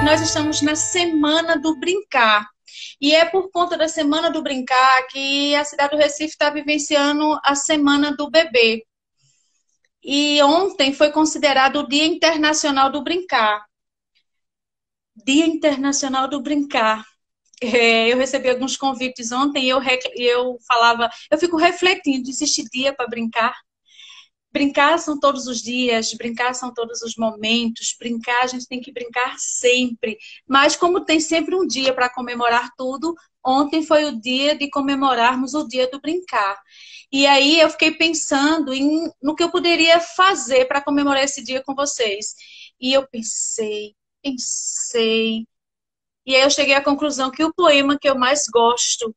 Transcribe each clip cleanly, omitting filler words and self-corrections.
nós estamos na Semana do Brincar. E é por conta da Semana do Brincar que a cidade do Recife está vivenciando a Semana do Bebê. E ontem foi considerado o Dia Internacional do Brincar. Dia Internacional do Brincar. Eu recebi alguns convites ontem e eu falava, eu fico refletindo, existe dia para brincar? Brincar são todos os dias, brincar são todos os momentos, brincar a gente tem que brincar sempre. Mas como tem sempre um dia para comemorar tudo, ontem foi o dia de comemorarmos o dia do brincar. E aí eu fiquei pensando no que eu poderia fazer para comemorar esse dia com vocês. E eu pensei. E aí eu cheguei à conclusão que o poema que eu mais gosto,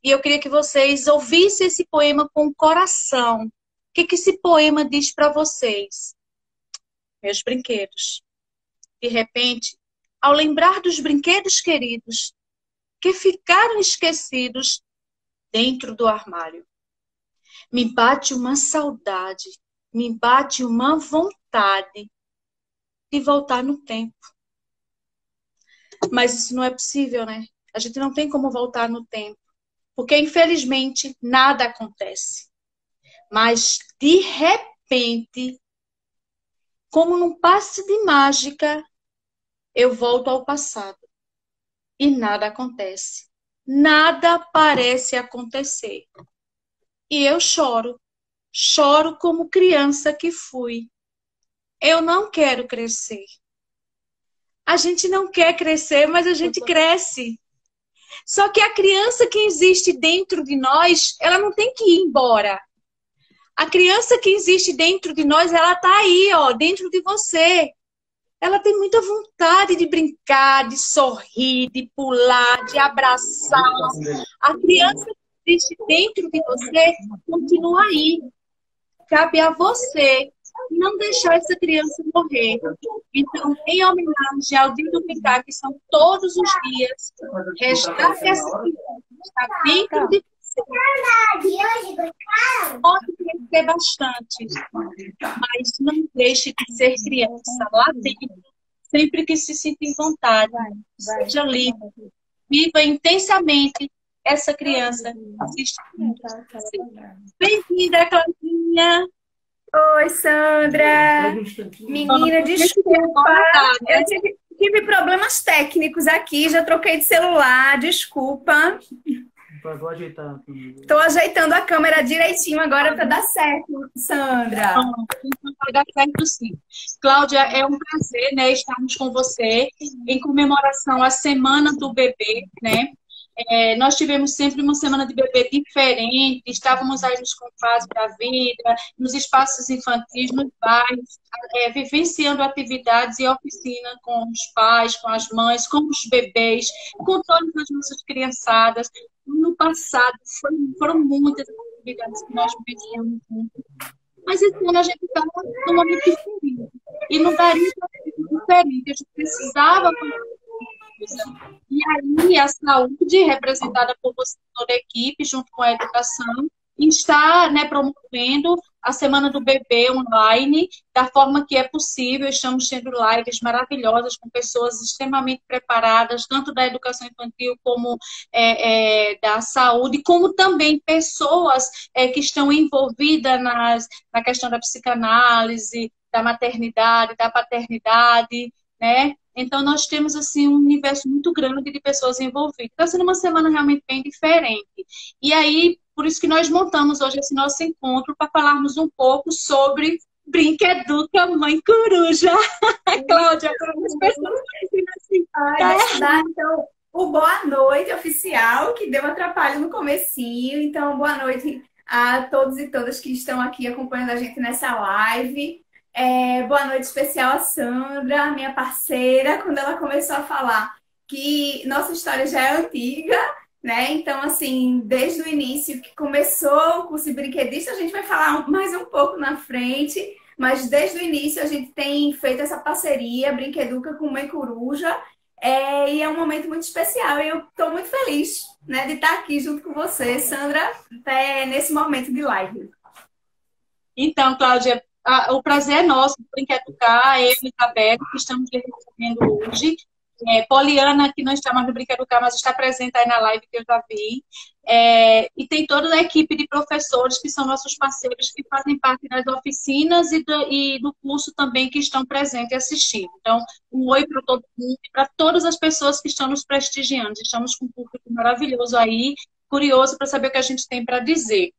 e eu queria que vocês ouvissem esse poema com o coração. O que esse poema diz para vocês? Meus brinquedos. De repente, ao lembrar dos brinquedos queridos que ficaram esquecidos dentro do armário, me bate uma saudade, me bate uma vontade de voltar no tempo. Mas isso não é possível, né? A gente não tem como voltar no tempo, porque infelizmente nada acontece. Mas, de repente, como num passe de mágica, eu volto ao passado. E nada acontece. Nada parece acontecer. E eu choro. Choro como criança que fui. Eu não quero crescer. A gente não quer crescer, mas a gente cresce. Só que a criança que existe dentro de nós, ela não tem que ir embora. A criança que existe dentro de nós, ela tá aí, ó, dentro de você. Ela tem muita vontade de brincar, de sorrir, de pular, de abraçar. A criança que existe dentro de você continua aí. Cabe a você não deixar essa criança morrer. Então, em homenagem ao Dia do Brincar, que são todos os dias, resgate essa criança que está dentro de você. Pode crescer bastante, mas não deixe de ser criança lá dentro, sempre que se sinta em vontade. Seja livre, viva intensamente essa criança. Bem-vinda, Claudinha. Oi, Sandra. Menina, desculpa. Eu tive problemas técnicos aqui, já troquei de celular, desculpa. Vou ajeitar. Estou ajeitando a câmera direitinho agora para dar certo, Sandra. Vai dar certo, sim. Cláudia, é um prazer, né, estarmos com você em comemoração à Semana do Bebê, né? Nós tivemos sempre uma semana de bebê diferente, estávamos aí nos compasso da vida, nos espaços infantis, nos bairros, vivenciando atividades e oficina com os pais, com as mães, com os bebês, com todas as nossas criançadas. No passado foram muitas atividades que nós vivenciamos juntos, mas esse ano a gente está num momento diferente, e não daria para ser diferente, a gente precisava. E aí a saúde, representada por você, toda a equipe, junto com a educação, está, né, promovendo a Semana do Bebê online, da forma que é possível. Estamos tendo lives maravilhosas com pessoas extremamente preparadas, tanto da educação infantil como da saúde, como também pessoas que estão envolvidas na questão da psicanálise, da maternidade, da paternidade, né? Então, nós temos, assim, um universo muito grande de pessoas envolvidas. Está sendo uma semana realmente bem diferente. E aí, por isso que nós montamos hoje esse nosso encontro para falarmos um pouco sobre Brinqueduca Mãe Coruja. Cláudia, as pessoas assim. Deixa eu dar, então, o boa noite oficial, que deu um atrapalho no comecinho. Então, boa noite a todos e todas que estão aqui acompanhando a gente nessa live. Boa noite especial a Sandra, minha parceira, quando ela começou a falar que nossa história já é antiga, né? Então, assim, desde o início que começou o curso de brinquedista, a gente vai falar mais um pouco na frente, mas desde o início a gente tem feito essa parceria Brinqueduca com Mãe Coruja, e é um momento muito especial e eu estou muito feliz, né, de estar aqui junto com você, Sandra, nesse momento de live. Então, Cláudia, o prazer é nosso, Brinqueducar, eu e Isabel, que estamos lhe recebendo hoje. Poliana, que não está mais no Brinca Educar, mas está presente aí na live que eu já vi. E tem toda a equipe de professores que são nossos parceiros, que fazem parte das oficinas e do curso também, que estão presentes e assistindo. Então, um oi para todo mundo, para todas as pessoas que estão nos prestigiando. Estamos com um público maravilhoso aí, curioso para saber o que a gente tem para dizer.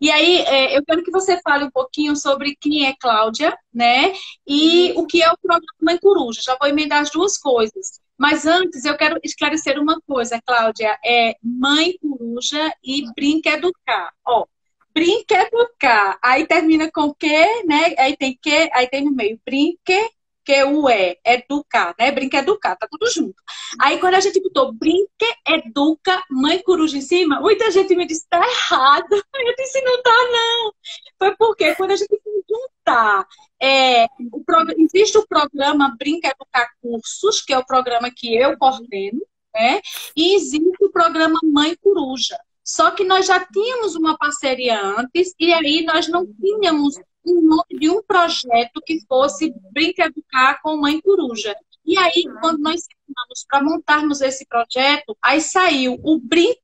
E aí, eu quero que você fale um pouquinho sobre quem é Cláudia, né? E o que é o programa Mãe Coruja. Já vou emendar as duas coisas. Mas antes, eu quero esclarecer uma coisa, Cláudia. Mãe Coruja e Brinca Educar. Ó, Brinca Educar. Aí termina com o quê, né? Aí tem que, aí tem no meio Brinque, que o educar, né? Brinca Educar, tá tudo junto. Aí quando a gente botou Brinque Educa Mãe Coruja em cima, muita gente me disse, tá errado. Eu disse, não tá não. Foi porque quando a gente foi juntar, existe o programa Brinca Educar Cursos, que é o programa que eu coordeno, né? E existe o programa Mãe Coruja. Só que nós já tínhamos uma parceria antes, e aí nós não tínhamos um nome de um projeto que fosse Brinca Educar com Mãe Coruja. E aí, quando nós sentamos para montarmos esse projeto, aí saiu o Brinque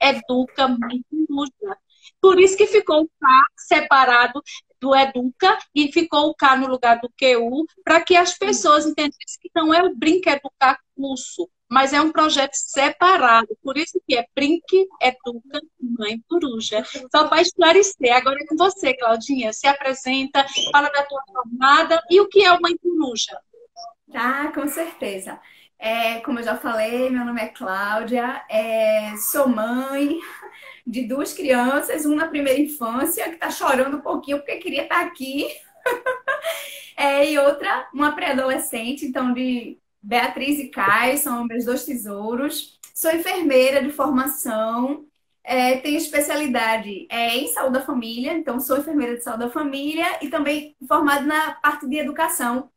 Educa Mãe Coruja. Por isso que ficou o K separado do Educa e ficou o K no lugar do QU, para que as pessoas entendessem que não é o Brinca Educar curso, mas é um projeto separado. Por isso que é Brinque Educa Mãe Coruja. Só para esclarecer. Agora é com você, Claudinha. Se apresenta, fala da tua jornada e o que é o Mãe Coruja. Tá, com certeza. Como eu já falei, meu nome é Cláudia, sou mãe de duas crianças, uma na primeira infância, que está chorando um pouquinho porque queria estar aqui, e outra, uma pré-adolescente, então de Beatriz e Caio, são meus dois tesouros. Sou enfermeira de formação, tenho especialidade em saúde da família, então sou enfermeira de saúde da família e também formada na parte de educação,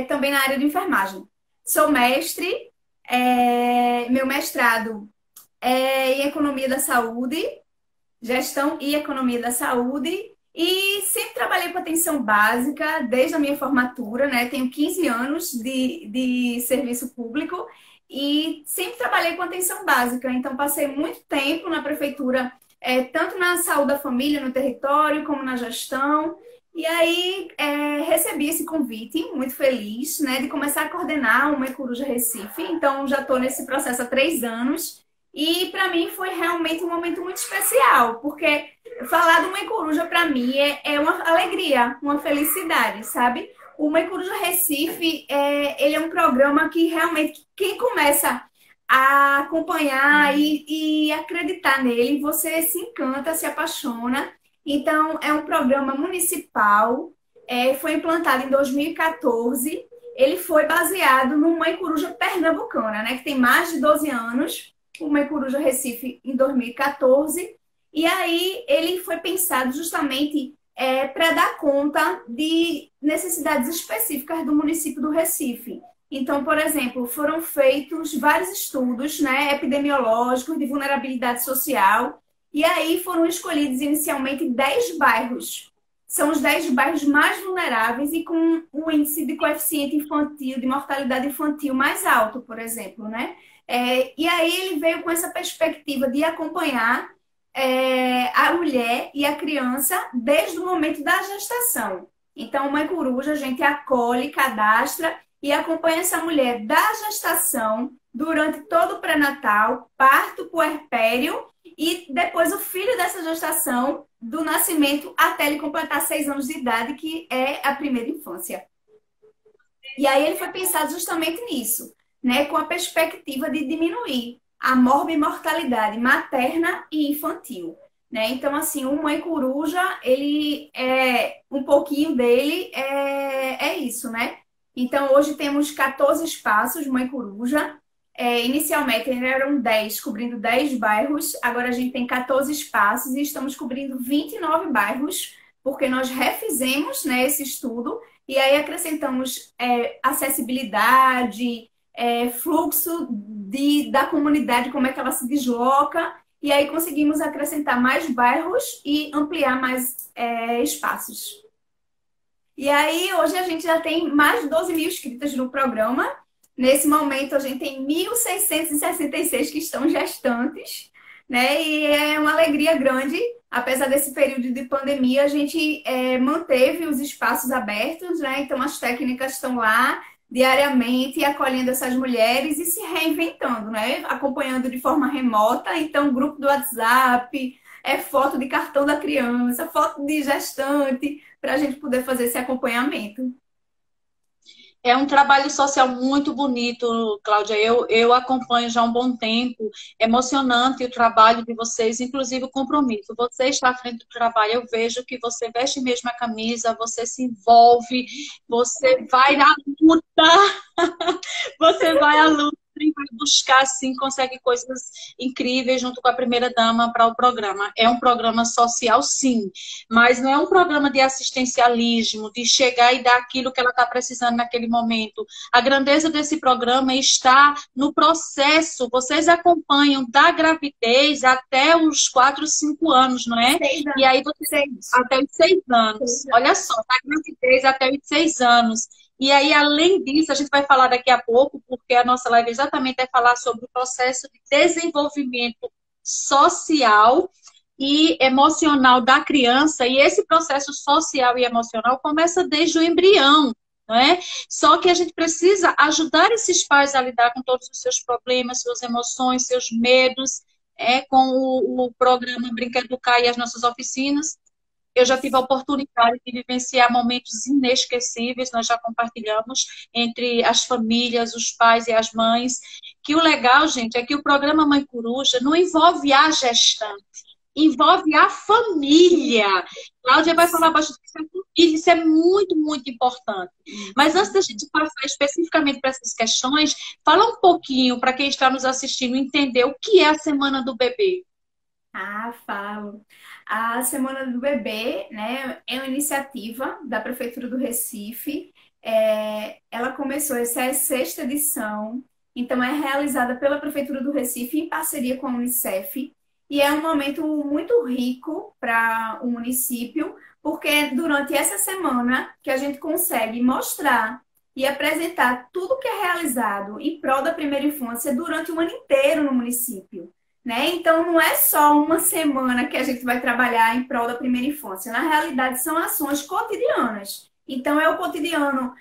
também na área de enfermagem. Sou mestre, meu mestrado é em Economia da Saúde, Gestão e Economia da Saúde, e sempre trabalhei com atenção básica desde a minha formatura, né? Tenho 15 anos de serviço público e sempre trabalhei com atenção básica. Então, passei muito tempo na prefeitura, tanto na saúde da família, no território, como na gestão. E aí, recebi esse convite, muito feliz, né? De começar a coordenar o Mãe Coruja Recife. Então, já estou nesse processo há 3 anos. E para mim foi realmente um momento muito especial, porque falar do Mãe Coruja para mim é uma alegria, uma felicidade, sabe? O Mãe Coruja Recife, ele é um programa que realmente quem começa a acompanhar e acreditar nele, você se encanta, se apaixona. Então, é um programa municipal, foi implantado em 2014, ele foi baseado no Mãe Coruja Pernambucana, né? Que tem mais de 12 anos. O Mãe Coruja Recife em 2014, e aí ele foi pensado justamente para dar conta de necessidades específicas do município do Recife. Então, por exemplo, foram feitos vários estudos, né, epidemiológicos de vulnerabilidade social, e aí foram escolhidos inicialmente 10 bairros. São os 10 bairros mais vulneráveis e com um índice de coeficiente infantil, de mortalidade infantil mais alto, por exemplo, né? E aí ele veio com essa perspectiva de acompanhar a mulher e a criança desde o momento da gestação. Então, Mãe Coruja, a gente acolhe, cadastra e acompanha essa mulher da gestação durante todo o pré-natal, parto, puerpério e depois o filho dessa gestação, do nascimento até ele completar 6 anos de idade, que é a primeira infância. E aí ele foi pensado justamente nisso, né, com a perspectiva de diminuir a morbimortalidade materna e infantil, né? Então, assim, o Mãe Coruja, ele um pouquinho dele é isso, né? Então, hoje temos 14 espaços Mãe Coruja. Inicialmente eram 10, cobrindo 10 bairros. Agora a gente tem 14 espaços e estamos cobrindo 29 bairros, porque nós refizemos, né, esse estudo e aí acrescentamos acessibilidade, fluxo da comunidade, como é que ela se desloca, e aí conseguimos acrescentar mais bairros e ampliar mais espaços. E aí hoje a gente já tem mais de 12 mil inscritas no programa, Nesse momento, a gente tem 1.666 que estão gestantes, né? E é uma alegria grande. Apesar desse período de pandemia, a gente manteve os espaços abertos, né? Então, as técnicas estão lá diariamente acolhendo essas mulheres e se reinventando, né? Acompanhando de forma remota. Então, grupo do WhatsApp, foto de cartão da criança, foto de gestante, para a gente poder fazer esse acompanhamento. É um trabalho social muito bonito, Cláudia. Eu acompanho já há um bom tempo. Emocionante o trabalho de vocês, inclusive o compromisso. Você está à frente do trabalho, eu vejo que você veste mesmo a camisa, você se envolve, você vai na luta, você vai à luta e vai buscar, assim, consegue coisas incríveis junto com a primeira-dama para o programa. É um programa social, sim, mas não é um programa de assistencialismo, de chegar e dar aquilo que ela está precisando naquele momento. A grandeza desse programa está no processo. Vocês acompanham da gravidez até os 4, 5 anos, não é? 6 anos. E aí você até os 6 anos. Olha só, da gravidez até os 6 anos. E aí, além disso, a gente vai falar daqui a pouco, porque a nossa live exatamente é falar sobre o processo de desenvolvimento social e emocional da criança, e esse processo social e emocional começa desde o embrião, não é? Só que a gente precisa ajudar esses pais a lidar com todos os seus problemas, suas emoções, seus medos, com o programa Brinca Educar e as nossas oficinas. Eu já tive a oportunidade de vivenciar momentos inesquecíveis, nós já compartilhamos entre as famílias, os pais e as mães, que o legal, gente, é que o programa Mãe Coruja não envolve a gestante, envolve a família. Cláudia vai falar bastante isso é muito, muito importante. Mas antes da gente passar especificamente para essas questões, fala um pouquinho para quem está nos assistindo entender o que é a Semana do Bebê. Falo. A Semana do Bebê, né, é uma iniciativa da Prefeitura do Recife. Ela começou, essa é a 6ª edição, então é realizada pela Prefeitura do Recife em parceria com a Unicef. E é um momento muito rico para o município, porque é durante essa semana que a gente consegue mostrar e apresentar tudo que é realizado em prol da primeira infância durante o ano inteiro no município. Né? Então, não é só uma semana que a gente vai trabalhar em prol da primeira infância. Na realidade, são ações cotidianas. Então, é o cotidiano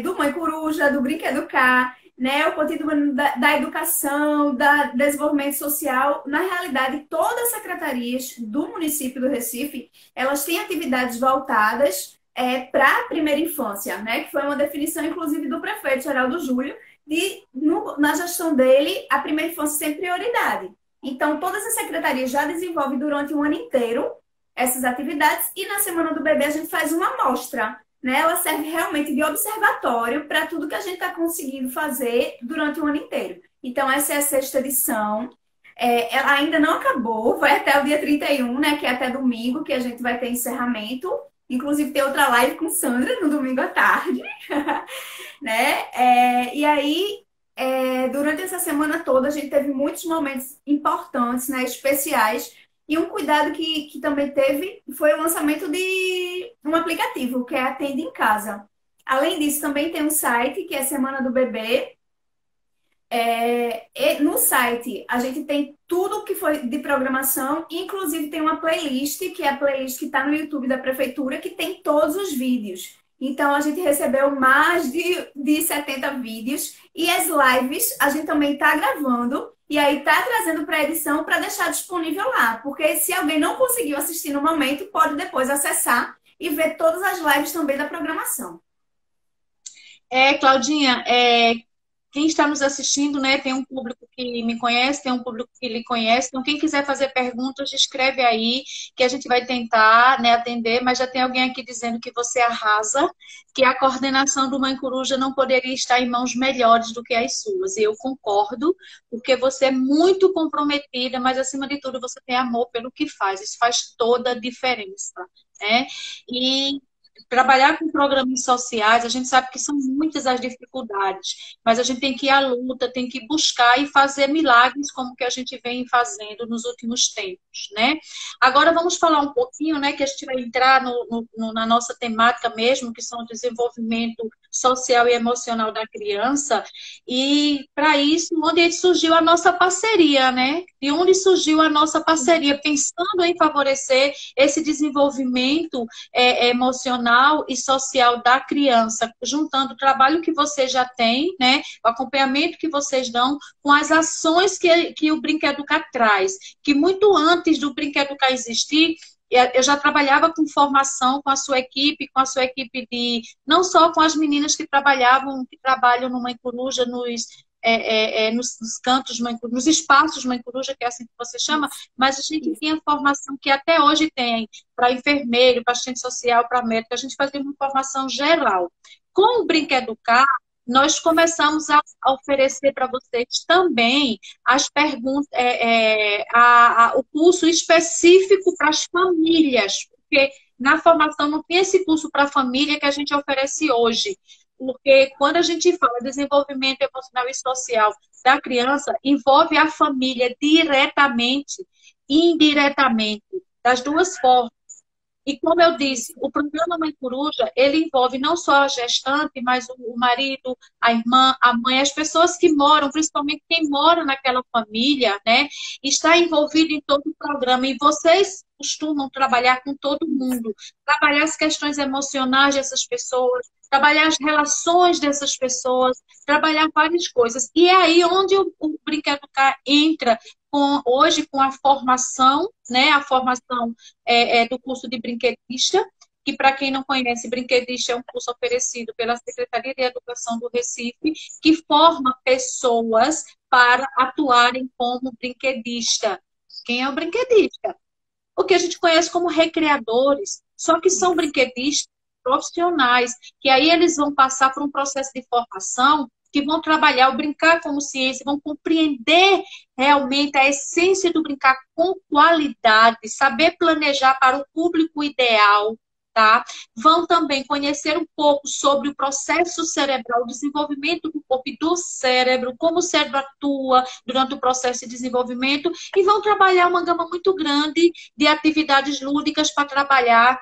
do Mãe Coruja, do Brinca Educar, né? O cotidiano da educação, do desenvolvimento social. Na realidade, todas as secretarias do município do Recife, elas têm atividades voltadas para a primeira infância, né? Que foi uma definição, inclusive, do prefeito Geraldo Júlio, na gestão dele, a primeira infância sem prioridade. Então, todas as secretarias já desenvolvem durante o ano inteiro essas atividades e na Semana do Bebê a gente faz uma amostra, né? Ela serve realmente de observatório para tudo que a gente está conseguindo fazer durante o ano inteiro. Então, essa é a 6ª edição. Ela ainda não acabou, vai até o dia 31, né? Que é até domingo, que a gente vai ter encerramento. Inclusive, tem outra live com Sandra no domingo à tarde, né? E aí... durante essa semana toda, a gente teve muitos momentos importantes, né, especiais, e um cuidado que também teve foi o lançamento de um aplicativo, que é Atende em Casa. Além disso, também tem um site, que é Semana do Bebê. No site, a gente tem tudo que foi de programação, inclusive tem uma playlist, que é a playlist que está no YouTube da Prefeitura, que tem todos os vídeos. Então, a gente recebeu mais de 70 vídeos. E as lives, a gente também está gravando. E aí está trazendo para a edição para deixar disponível lá. Porque se alguém não conseguiu assistir no momento, pode depois acessar e ver todas as lives também da programação. Claudinha, quem está nos assistindo, né, tem um público que me conhece, tem um público que lhe conhece. Então, quem quiser fazer perguntas, escreve aí, que a gente vai tentar, né, atender. Mas já tem alguém aqui dizendo que você arrasa, que a coordenação do Mãe Coruja não poderia estar em mãos melhores do que as suas. E eu concordo, porque você é muito comprometida, mas, acima de tudo, você tem amor pelo que faz. Isso faz toda a diferença, né? E trabalhar com programas sociais, a gente sabe que são muitas as dificuldades, mas a gente tem que ir à luta, tem que buscar e fazer milagres como que a gente vem fazendo nos últimos tempos, né? Agora vamos falar um pouquinho, né, que a gente vai entrar na nossa temática mesmo, que são o desenvolvimento social e emocional da criança. E para isso, onde surgiu a nossa parceria, né? De onde surgiu a nossa parceria, pensando em favorecer esse desenvolvimento emocional e social da criança, juntando o trabalho que vocês já têm, né? O acompanhamento que vocês dão com as ações que o Brinqueducar traz, que muito antes do Brinqueducar existir, eu já trabalhava com formação com a sua equipe de, não só com as meninas que trabalham no Mãe Coruja, nos cantos, nos espaços Mãe Coruja, que é assim que você chama, mas a gente tinha formação que até hoje tem para enfermeiro, para assistente social, para médico, a gente fazia uma formação geral. Com o Brinqueducar, nós começamos a oferecer para vocês também as perguntas, o curso específico para as famílias, porque na formação não tem esse curso para a família que a gente oferece hoje. Porque quando a gente fala desenvolvimento emocional e social da criança, envolve a família diretamente e indiretamente, das duas formas. E como eu disse, o programa Mãe Coruja, ele envolve não só a gestante, mas o marido, a irmã, a mãe, as pessoas que moram, principalmente quem mora naquela família, né? Está envolvido em todo o programa. E vocês costumam trabalhar com todo mundo, trabalhar as questões emocionais dessas pessoas, trabalhar as relações dessas pessoas, trabalhar várias coisas. E é aí onde o Brinqueducar entra hoje com a formação, né? A formação do curso de brinquedista, que para quem não conhece, brinquedista é um curso oferecido pela Secretaria de Educação do Recife, que forma pessoas para atuarem como brinquedista. Quem é o brinquedista? O que a gente conhece como recreadores, só que são brinquedistas profissionais, que aí eles vão passar por um processo de formação que vão trabalhar o brincar como ciência, vão compreender realmente a essência do brincar com qualidade, saber planejar para o público ideal, tá? Vão também conhecer um pouco sobre o processo cerebral, o desenvolvimento do corpo e do cérebro, como o cérebro atua durante o processo de desenvolvimento, e vão trabalhar uma gama muito grande de atividades lúdicas para trabalhar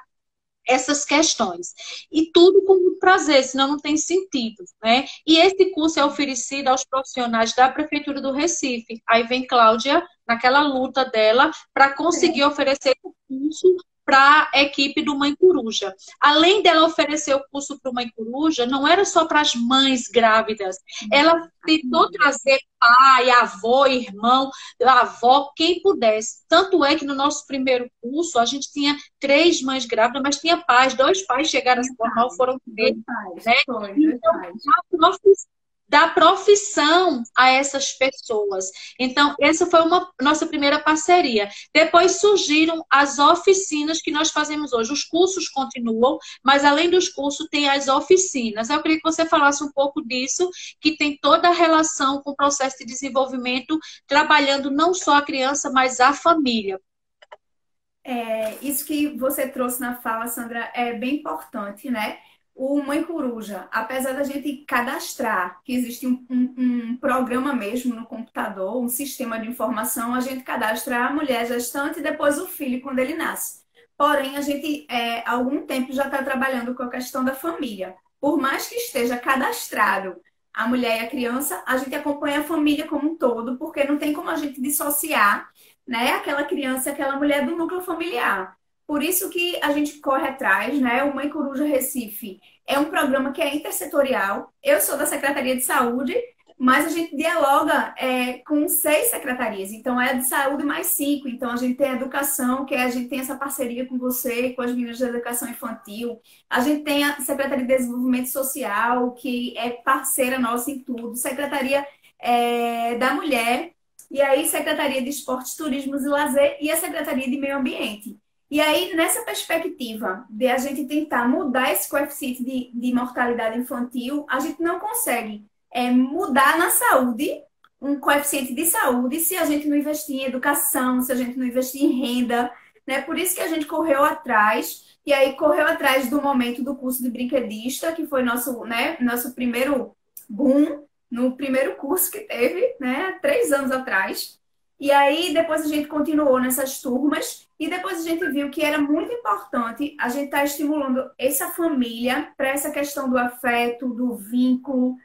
essas questões. E tudo com muito prazer, senão não tem sentido, né? E esse curso é oferecido aos profissionais da Prefeitura do Recife. Aí vem Cláudia, naquela luta dela, para conseguir oferecer o curso para a equipe do Mãe Coruja. Além dela oferecer o curso para o Mãe Coruja, não era só para as mães grávidas. Ela tentou trazer pai, avô, irmão, avó, quem pudesse. Tanto é que no nosso primeiro curso, a gente tinha 3 mães grávidas, mas tinha pais, 2 pais chegaram a se formar, foram 3. Né? Então, da profissão a essas pessoas. Então, essa foi uma nossa primeira parceria. Depois surgiram as oficinas que nós fazemos hoje. Os cursos continuam, mas além dos cursos tem as oficinas. Eu queria que você falasse um pouco disso, que tem toda a relação com o processo de desenvolvimento, trabalhando não só a criança, mas a família. Isso que você trouxe na fala, Sandra, é bem importante, né? O Mãe Coruja, apesar da gente cadastrar, que existe um programa mesmo no computador, um sistema de informação, a gente cadastra a mulher gestante e depois o filho quando ele nasce. Porém, a gente há algum tempo já está trabalhando com a questão da família. Por mais que esteja cadastrado a mulher e a criança, a gente acompanha a família como um todo, porque não tem como a gente dissociar, né, aquela criança e aquela mulher do núcleo familiar. Por isso que a gente corre atrás, né? O Mãe Coruja Recife é um programa que é intersetorial. Eu sou da Secretaria de Saúde, mas a gente dialoga com 6 secretarias. Então, é de saúde mais 5. Então, a gente tem a educação, que a gente tem essa parceria com você, com as meninas da educação infantil. A gente tem a Secretaria de Desenvolvimento Social, que é parceira nossa em tudo. Secretaria da Mulher. E aí, Secretaria de Esportes, Turismos e Lazer e a Secretaria de Meio Ambiente. E aí, nessa perspectiva de a gente tentar mudar esse coeficiente de mortalidade infantil, a gente não consegue mudar na saúde, um coeficiente de saúde, se a gente não investir em educação, se a gente não investir em renda, né? Por isso que a gente correu atrás, e aí correu atrás do momento do curso de brinquedista, que foi nosso primeiro boom, no primeiro curso que teve, né? 3 anos atrás. E aí, depois a gente continuou nessas turmas e depois a gente viu que era muito importante a gente estar estimulando essa família para essa questão do afeto, do vínculo.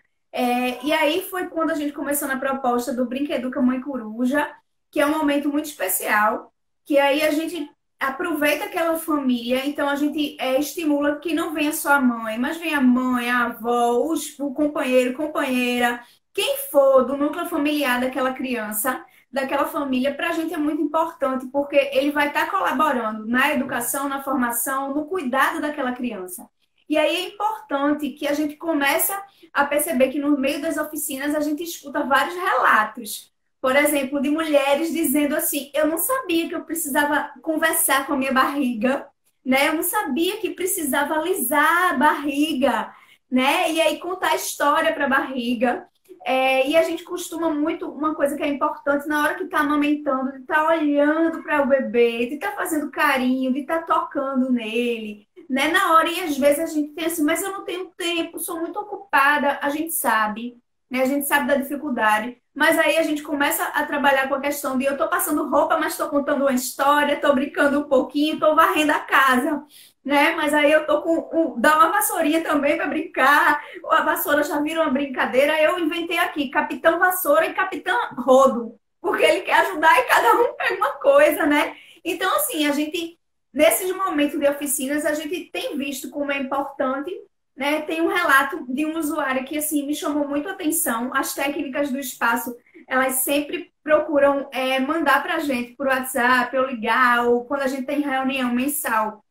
E aí foi quando a gente começou na proposta do Brinqueduca Mãe Coruja, que é um momento muito especial, que aí a gente aproveita aquela família, então a gente estimula que não venha só a mãe, mas venha a mãe, a avó, o companheiro, companheira, quem for do núcleo familiar daquela criança, daquela família, para a gente é muito importante, porque ele vai estar colaborando na educação, na formação, no cuidado daquela criança. E aí é importante que a gente comece a perceber que no meio das oficinas a gente escuta vários relatos. Por exemplo, de mulheres dizendo assim: eu não sabia que eu precisava conversar com a minha barriga, né? Eu não sabia que precisava alisar a barriga, né? E aí contar a história para a barriga. E a gente costuma muito, uma coisa que é importante na hora que está amamentando, de estar olhando para o bebê, de estar fazendo carinho, de estar tocando nele, né? Na hora, e às vezes a gente tem assim, mas eu não tenho tempo, sou muito ocupada, a gente sabe, né? A gente sabe da dificuldade, mas aí a gente começa a trabalhar com a questão de eu estou passando roupa, mas estou contando uma história, estou brincando um pouquinho, estou varrendo a casa, né? Mas aí eu tô dá uma vassourinha também para brincar. A vassoura já vira uma brincadeira. Eu inventei aqui Capitão Vassoura e Capitão Rodo, porque ele quer ajudar e cada um pega uma coisa, né? Então, assim, a gente, nesses momentos de oficinas, a gente tem visto como é importante, né? Tem um relato de um usuário que, assim, me chamou muito a atenção. As técnicas do espaço, elas sempre procuram mandar para a gente por WhatsApp, ou ligar, ou quando a gente tem reunião mensal,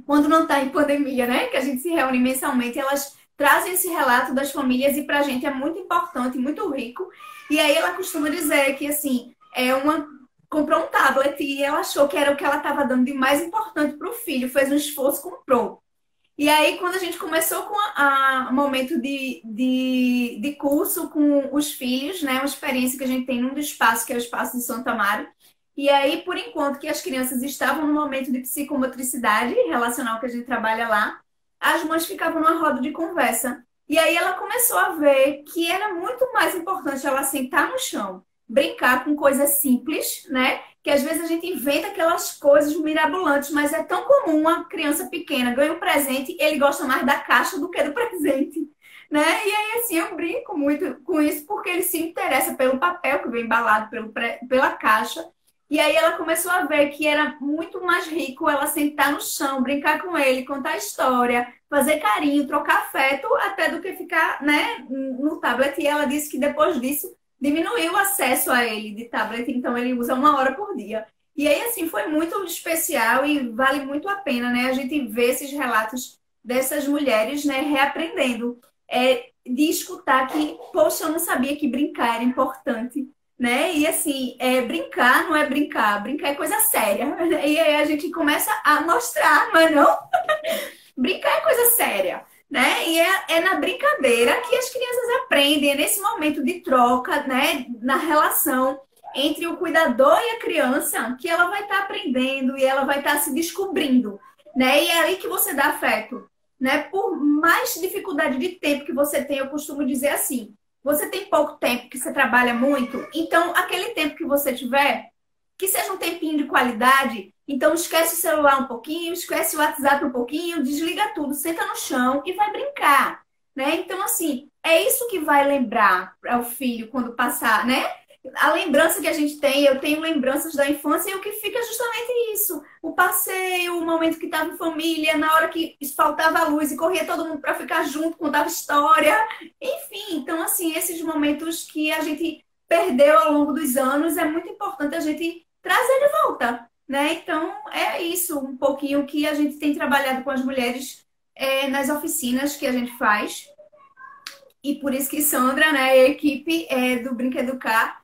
quando não está em pandemia, né? Que a gente se reúne mensalmente, elas trazem esse relato das famílias e para a gente é muito importante, muito rico. E aí ela costuma dizer que, assim, comprou um tablet e ela achou que era o que ela estava dando de mais importante para o filho, fez um esforço, comprou. E aí, quando a gente começou com o momento de curso com os filhos, né? Uma experiência que a gente tem num dos espaços, que é o Espaço de Santo Amaro. E aí, por enquanto que as crianças estavam no momento de psicomotricidade relacional que a gente trabalha lá, as mães ficavam numa roda de conversa. E aí ela começou a ver que era muito mais importante ela sentar no chão, brincar com coisas simples, né? Que às vezes a gente inventa aquelas coisas mirabolantes, mas é tão comum uma criança pequena ganha um presente, ele gosta mais da caixa do que do presente, né? E aí, assim, eu brinco muito com isso, porque ele se interessa pelo papel que vem embalado pela caixa. E aí ela começou a ver que era muito mais rico ela sentar no chão, brincar com ele, contar história, fazer carinho, trocar afeto, até do que ficar, né, no tablet. E ela disse que depois disso diminuiu o acesso a ele de tablet, então ele usa 1 hora por dia. E aí, assim, foi muito especial e vale muito a pena, né, a gente ver esses relatos dessas mulheres, né, reaprendendo, de escutar que, poxa, eu não sabia que brincar era importante, né? E assim, brincar não é brincar, brincar é coisa séria. E aí a gente começa a mostrar, mas não, brincar é coisa séria, né? E é na brincadeira que as crianças aprendem, é nesse momento de troca, né? Na relação entre o cuidador e a criança, que ela vai estar aprendendo e ela vai estar se descobrindo, né? E é aí que você dá afeto, né? Por mais dificuldade de tempo que você tem, eu costumo dizer assim: você tem pouco tempo, que você trabalha muito, então aquele tempo que você tiver, que seja um tempinho de qualidade, então esquece o celular um pouquinho, esquece o WhatsApp um pouquinho, desliga tudo, senta no chão e vai brincar, né? Então, assim, é isso que vai lembrar para o filho quando passar, né? A lembrança que a gente tem, eu tenho lembranças da infância e o que fica é justamente isso. O passeio, o momento que estava em família, na hora que faltava a luz e corria todo mundo para ficar junto, contava história. Enfim, então, assim, esses momentos que a gente perdeu ao longo dos anos, é muito importante a gente trazer de volta, né? Então, é isso um pouquinho que a gente tem trabalhado com as mulheres nas oficinas que a gente faz. E por isso que Sandra, né, a equipe do Brinqueducar,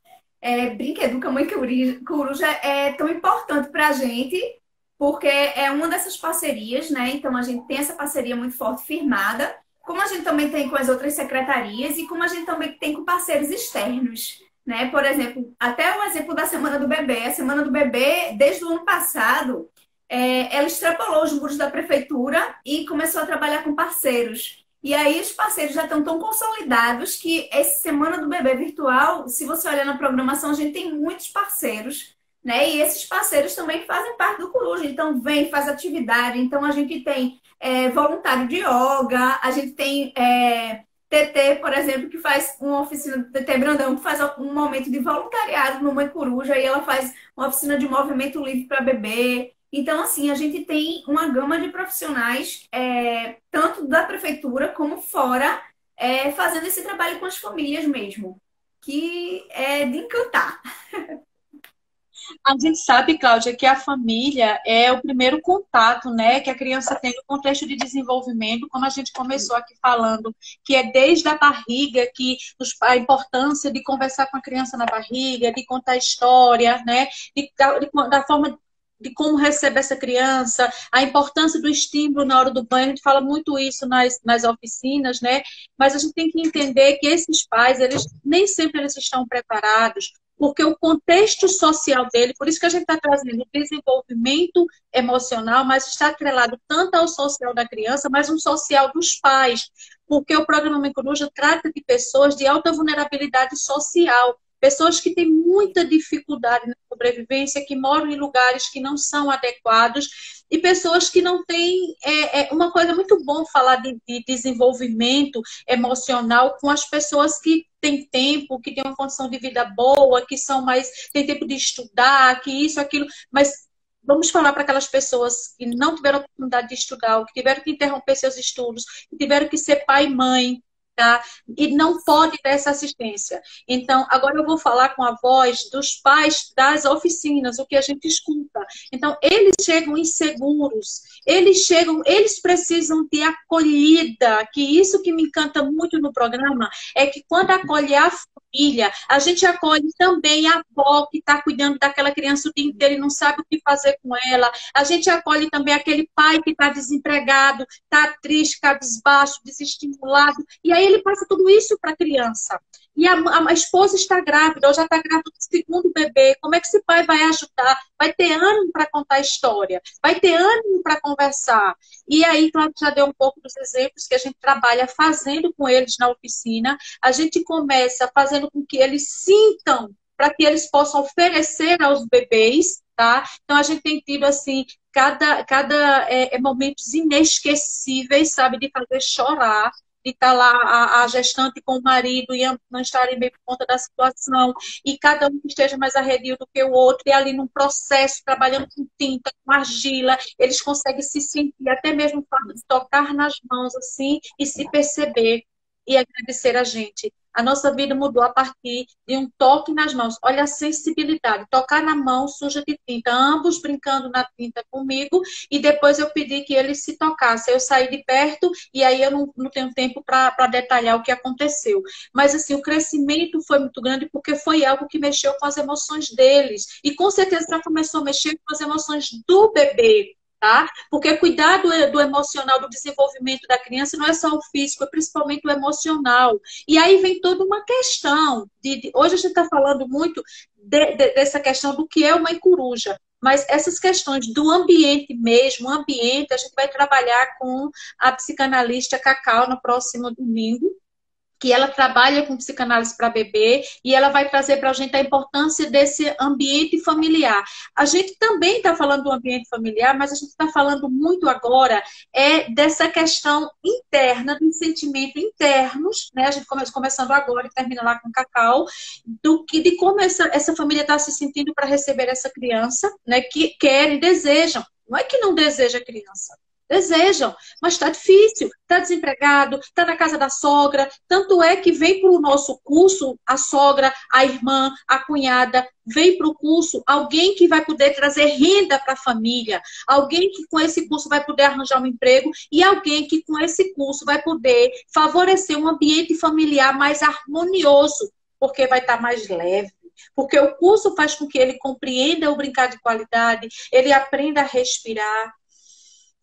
Brinqueduca Mãe Coruja é tão importante para a gente, porque é uma dessas parcerias, né? Então a gente tem essa parceria muito forte, firmada, como a gente também tem com as outras secretarias e como a gente também tem com parceiros externos, né? Por exemplo, até o exemplo da Semana do Bebê. A Semana do Bebê, desde o ano passado, ela extrapolou os muros da prefeitura e começou a trabalhar com parceiros. E aí os parceiros já estão tão consolidados que essa Semana do Bebê Virtual, se você olhar na programação, a gente tem muitos parceiros, né? E esses parceiros também fazem parte do Coruja. Então, vem, faz atividade. Então, a gente tem voluntário de yoga, a gente tem TT, por exemplo, que faz uma oficina, TT Brandão, que faz um momento de voluntariado no Mãe Coruja e ela faz uma oficina de movimento livre para bebê. Então, assim, a gente tem uma gama de profissionais, tanto da prefeitura como fora, fazendo esse trabalho com as famílias mesmo, que é de encantar. A gente sabe, Cláudia, que a família é o primeiro contato, né, que a criança tem no contexto de desenvolvimento, como a gente começou aqui falando, que é desde a barriga, que a importância de conversar com a criança na barriga, de contar história, né, da forma de como recebe essa criança, a importância do estímulo na hora do banho, a gente fala muito isso nas oficinas, né? Mas a gente tem que entender que esses pais, eles nem sempre eles estão preparados, porque o contexto social dele, por isso que a gente está trazendo o desenvolvimento emocional, mas está atrelado tanto ao social da criança, mas um social dos pais, porque o programa Mãe Coruja trata de pessoas de alta vulnerabilidade social, pessoas que têm muita dificuldade na sobrevivência, que moram em lugares que não são adequados, e pessoas que não têm... uma coisa muito bom falar de desenvolvimento emocional com as pessoas que têm tempo, que têm uma condição de vida boa, que são mais... têm tempo de estudar, que isso, aquilo... Mas vamos falar para aquelas pessoas que não tiveram oportunidade de estudar, ou que tiveram que interromper seus estudos, que tiveram que ser pai e mãe, tá? E não pode ter essa assistência. Então, agora eu vou falar com a voz dos pais das oficinas, o que a gente escuta. Então, eles chegam inseguros, eles precisam de acolhida, que isso que me encanta muito no programa, é que quando acolhe a família, a gente acolhe também a avó que está cuidando daquela criança o dia inteiro e não sabe o que fazer com ela, a gente acolhe também aquele pai que está desempregado, está triste, cabisbaixo, desestimulado, e aí ele passa tudo isso para a criança. E a esposa está grávida, ou já está grávida do segundo bebê. Como é que esse pai vai ajudar? Vai ter ânimo para contar a história, vai ter ânimo para conversar. E aí, Cláudio já deu um pouco dos exemplos que a gente trabalha fazendo com eles na oficina. A gente começa fazendo com que eles sintam, para que eles possam oferecer aos bebês, tá? Então, a gente tem tido, assim, cada momentos inesquecíveis, sabe, de fazer chorar, de estar lá a gestante com o marido e não estarem bem por conta da situação, e cada um que esteja mais arredio do que o outro, e ali num processo, trabalhando com tinta, com argila, eles conseguem se sentir, até mesmo o fato de tocar nas mãos, assim, e se perceber e agradecer a gente. A nossa vida mudou a partir de um toque nas mãos. Olha a sensibilidade. Tocar na mão suja de tinta. Ambos brincando na tinta comigo. E depois eu pedi que eles se tocassem. Eu saí de perto e aí eu não tenho tempo para detalhar o que aconteceu. Mas assim, o crescimento foi muito grande porque foi algo que mexeu com as emoções deles. E com certeza já começou a mexer com as emoções do bebê. Tá? Porque cuidar do emocional, do desenvolvimento da criança não é só o físico, é principalmente o emocional. E aí vem toda uma questão. Hoje a gente está falando muito dessa questão do que é uma coruja. Mas essas questões do ambiente mesmo, o ambiente, a gente vai trabalhar com a psicanalista Cacau no próximo domingo, que ela trabalha com psicanálise para bebê e ela vai trazer para a gente a importância desse ambiente familiar. A gente também está falando do ambiente familiar, mas a gente está falando muito agora dessa questão interna, dos sentimentos internos, né? A gente começando agora e termina lá com o Cacau, de como essa família está se sentindo para receber essa criança, né? Que querem, desejam. Não é que não deseja a criança. Desejam, mas está difícil, está desempregado, está na casa da sogra. Tanto é que vem para o nosso curso a sogra, a irmã, a cunhada, vem para o curso alguém que vai poder trazer renda para a família, alguém que com esse curso vai poder arranjar um emprego e alguém que com esse curso vai poder favorecer um ambiente familiar mais harmonioso, porque vai estar mais leve. Porque o curso faz com que ele compreenda o brincar de qualidade, ele aprenda a respirar,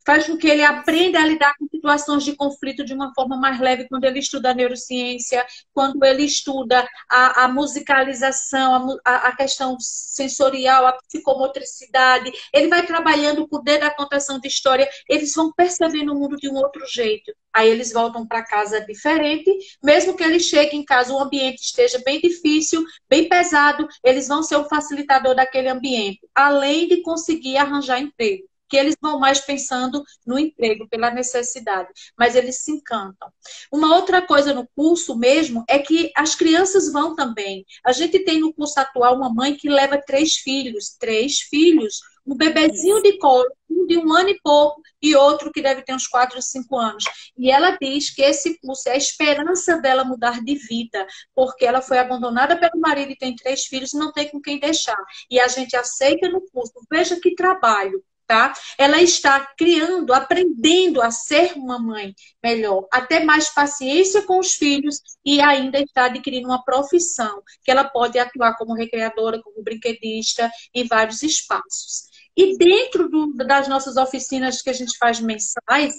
faz com que ele aprenda a lidar com situações de conflito de uma forma mais leve quando ele estuda a neurociência, quando ele estuda a musicalização, a questão sensorial, a psicomotricidade. Ele vai trabalhando o poder da contação de história, eles vão percebendo o mundo de um outro jeito. Aí eles voltam para casa diferente, mesmo que eles cheguem em casa, o ambiente esteja bem difícil, bem pesado, eles vão ser o facilitador daquele ambiente, além de conseguir arranjar emprego, que eles vão mais pensando no emprego, pela necessidade, mas eles se encantam. Uma outra coisa no curso mesmo é que as crianças vão também. A gente tem no curso atual uma mãe que leva três filhos, um bebezinho de colo, um de 1 ano e pouco e outro que deve ter uns 4 ou 5 anos. E ela diz que esse curso é a esperança dela mudar de vida, porque ela foi abandonada pelo marido e tem 3 filhos e não tem com quem deixar. E a gente aceita no curso. Veja que trabalho. Tá? Ela está criando, aprendendo a ser uma mãe melhor, a ter mais paciência com os filhos e ainda está adquirindo uma profissão que ela pode atuar como recreadora, como brinquedista em vários espaços. E dentro das nossas oficinas que a gente faz mensais,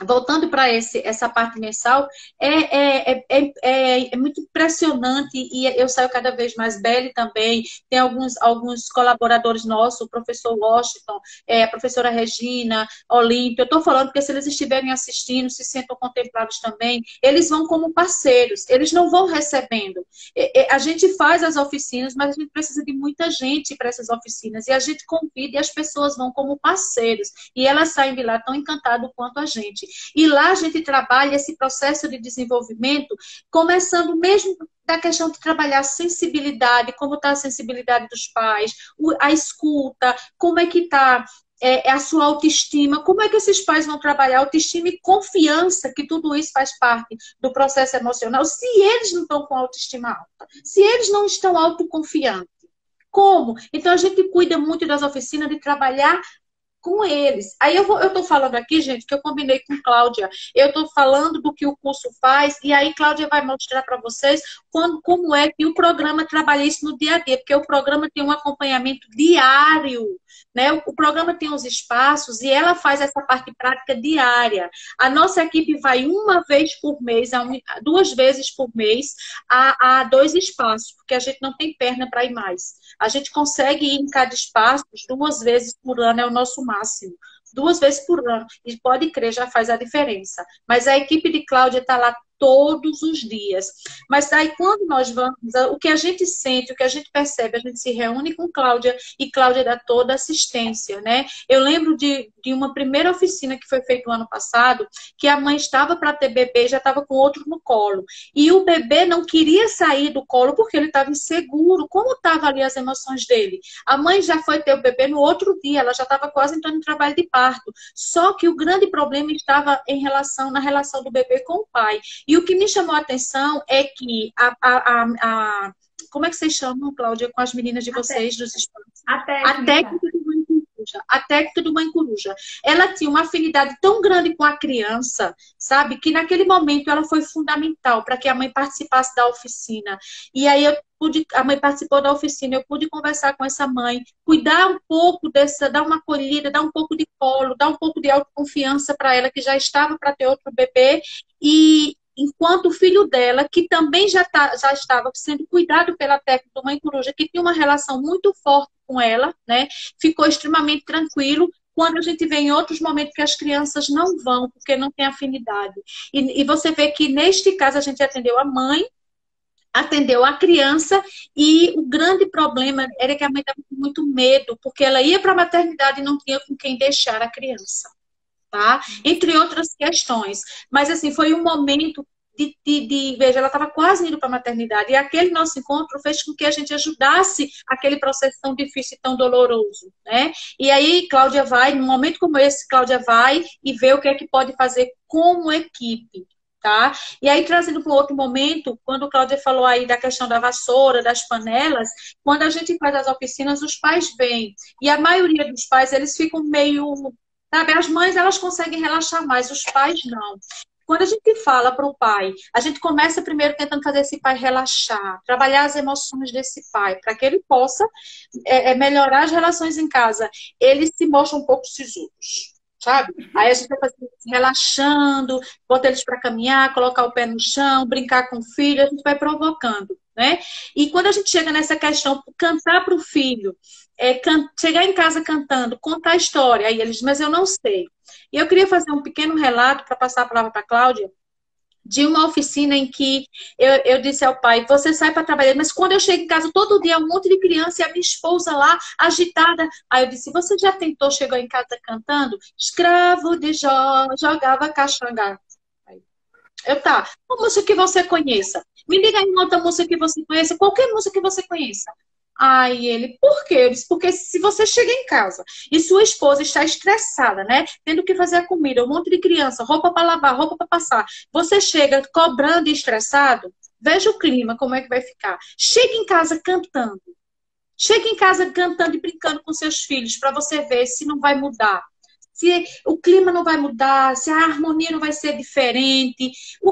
voltando para essa parte mensal, é muito impressionante e eu saio cada vez mais. Belle também, tem alguns colaboradores nossos, o professor Washington, a professora Regina, Olímpia. Eu estou falando porque se eles estiverem assistindo, se sentam contemplados também, eles vão como parceiros, eles não vão recebendo. A gente faz as oficinas, mas a gente precisa de muita gente para essas oficinas e a gente convida e as pessoas vão como parceiros e elas saem de lá tão encantadas quanto a gente. E lá a gente trabalha esse processo de desenvolvimento, começando mesmo da questão de trabalhar a sensibilidade, como está a sensibilidade dos pais, a escuta, como é que está a sua autoestima, como é que esses pais vão trabalhar autoestima e confiança, que tudo isso faz parte do processo emocional, se eles não estão com autoestima alta, se eles não estão autoconfiantes. Como? Então a gente cuida muito das oficinas de trabalhar com eles. Aí eu estou falando aqui, gente, que eu combinei com Cláudia. Eu estou falando do que o curso faz, e aí Cláudia vai mostrar para vocês como é que o programa trabalha isso no dia a dia, porque o programa tem um acompanhamento diário, né? O programa tem os espaços e ela faz essa parte prática diária. A nossa equipe vai 1 vez por mês, 2 vezes por mês, a 2 espaços, porque a gente não tem perna para ir mais. A gente consegue ir em cada espaço 2 vezes por ano, é o nosso máximo. 2 vezes por ano. E pode crer, já faz a diferença. Mas a equipe de Cláudia está lá todos os dias. Mas daí, quando nós vamos, o que a gente sente, o que a gente percebe, a gente se reúne com Cláudia e Cláudia dá toda a assistência, né? Eu lembro de uma primeira oficina que foi feita no ano passado, que a mãe estava para ter bebê, já estava com outro no colo. E o bebê não queria sair do colo porque ele estava inseguro. Como estavam ali as emoções dele? A mãe já foi ter o bebê no outro dia, ela já estava quase entrando em trabalho de parto. Só que o grande problema estava na relação do bebê com o pai. E o que me chamou a atenção é que como é que vocês chamam, Cláudia, com as meninas de vocês dos espaços? A técnica do Mãe Coruja. A técnica do Mãe Coruja. Ela tinha uma afinidade tão grande com a criança, sabe? Que naquele momento ela foi fundamental para que a mãe participasse da oficina. E aí a mãe participou da oficina, eu pude conversar com essa mãe, cuidar um pouco dar uma acolhida, dar um pouco de colo, dar um pouco de autoconfiança para ela, que já estava para ter outro bebê. E enquanto o filho dela, que também já estava sendo cuidado pela técnica do Mãe Coruja, que tinha uma relação muito forte com ela, né, ficou extremamente tranquilo, quando a gente vê em outros momentos que as crianças não vão, porque não tem afinidade. E você vê que, neste caso, a gente atendeu a mãe, atendeu a criança, e o grande problema era que a mãe estava com muito medo, porque ela ia para a maternidade e não tinha com quem deixar a criança. Tá? Entre outras questões. Mas, assim, foi um momento veja, ela estava quase indo para a maternidade, e aquele nosso encontro fez com que a gente ajudasse aquele processo tão difícil e tão doloroso, né? E aí, Cláudia vai, num momento como esse, Cláudia vai e vê o que é que pode fazer como equipe. Tá? E aí, trazendo para um outro momento, quando a Cláudia falou aí da questão da vassoura, das panelas, quando a gente faz as oficinas, os pais vêm. E a maioria dos pais, eles ficam meio... Sabe, as mães, elas conseguem relaxar mais, os pais não. Quando a gente fala para o pai, a gente começa primeiro tentando fazer esse pai relaxar, trabalhar as emoções desse pai, para que ele possa melhorar as relações em casa. Eles se mostram um pouco sisudos, sabe? Aí a gente vai fazer relaxando, botar eles para caminhar, colocar o pé no chão, brincar com o filho, a gente vai provocando, né? E quando a gente chega nessa questão, cantar para o filho, chegar em casa cantando, contar a história, aí eles, mas eu não sei. E eu queria fazer um pequeno relato para passar a palavra para a Cláudia, de uma oficina em que eu disse ao pai, você sai para trabalhar, mas quando eu chego em casa, todo dia um monte de criança e a minha esposa lá, agitada. Aí eu disse, você já tentou, chegou em casa cantando? Escravo de Jó, jogava caxangá. Tá, uma música que você conheça. Me diga aí uma outra música que você conheça, qualquer música que você conheça. Aí ele, por quê? Eu disse, porque se você chega em casa e sua esposa está estressada, né? Tendo que fazer a comida, um monte de criança, roupa para lavar, roupa para passar. Você chega cobrando e estressado, veja o clima, como é que vai ficar. Chega em casa cantando. Chega em casa cantando e brincando com seus filhos para você ver se não vai mudar. Se o clima não vai mudar, se a harmonia não vai ser diferente.